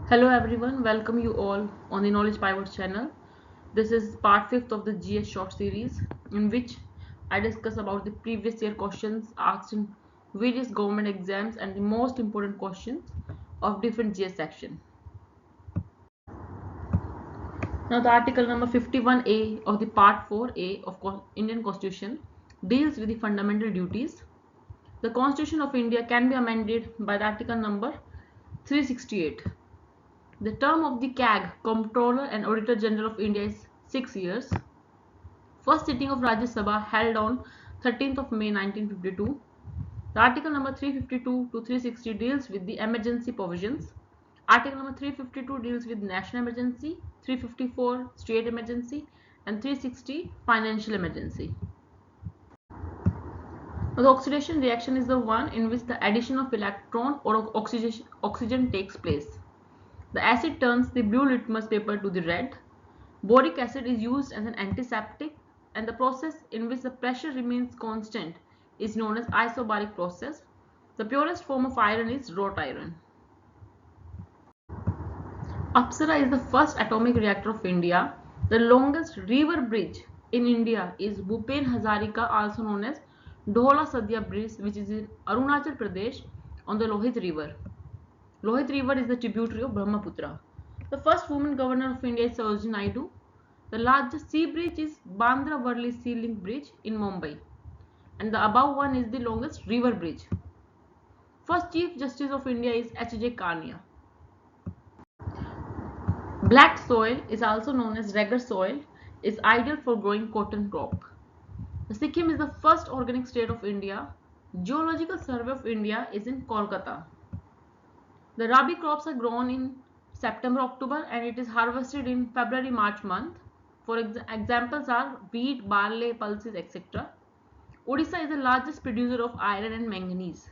Hello everyone, welcome you all on the Knowledge Pivot channel. This is part 5th of the GS short series in which I discuss about the previous year questions asked in various government exams and the most important questions of different GS section. Now the article number 51A of the part 4A of Indian Constitution deals with the fundamental duties. The Constitution of India can be amended by the article number 368. The term of the CAG, Comptroller and Auditor General of India, is 6 years. First sitting of Rajya Sabha held on 13th of May 1952. The article number 352 to 360 deals with the emergency provisions. Article number 352 deals with national emergency, 354 state emergency, and 360 financial emergency. Now, the oxidation reaction is the one in which the addition of electron or oxygen takes place. The acid turns the blue litmus paper to the red. Boric acid is used as an antiseptic, and the process in which the pressure remains constant is known as isobaric process. The purest form of iron is wrought iron. Apsara is the first atomic reactor of India. The longest river bridge in India is Bhupen Hazarika, also known as Dhola Sadhya Bridge, which is in Arunachal Pradesh on the Lohit River. Lohit River is the tributary of Brahmaputra. The first woman governor of India is Sarojini Naidu. The largest sea bridge is Bandra Worli Sea Link Bridge in Mumbai, and the above one is the longest river bridge. First Chief Justice of India is H.J. Kania. Black soil is also known as Regur soil, is ideal for growing cotton crop. Sikkim is the first organic state of India. Geological Survey of India is in Kolkata. The Rabi crops are grown in September, October, and it is harvested in February, March month. For examples are wheat, barley, pulses, etc. Odisha is the largest producer of iron and manganese.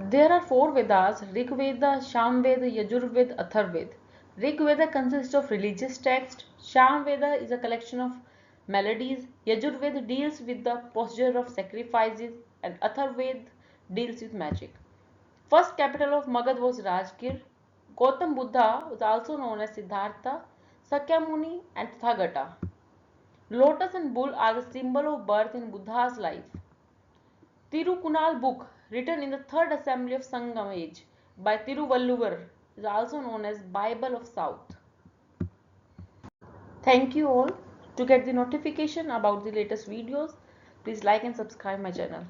There are four Vedas: Rig Veda, Sham Veda, Yajur Veda, Athar Veda. Rig Veda consists of religious text. Sham Veda is a collection of melodies. Yajur Veda deals with the procedure of sacrifices, and Athar Veda deals with magic. First capital of Magad was Rajgir. Gautam Buddha was also known as Siddhartha, Sakyamuni, and Tathagata. Lotus and bull are the symbol of birth in Buddha's life. Tirukunal book, written in the third assembly of Sangam age by Tiruvalluvar, is also known as Bible of South. Thank you all. To get the notification about the latest videos, please like and subscribe my channel.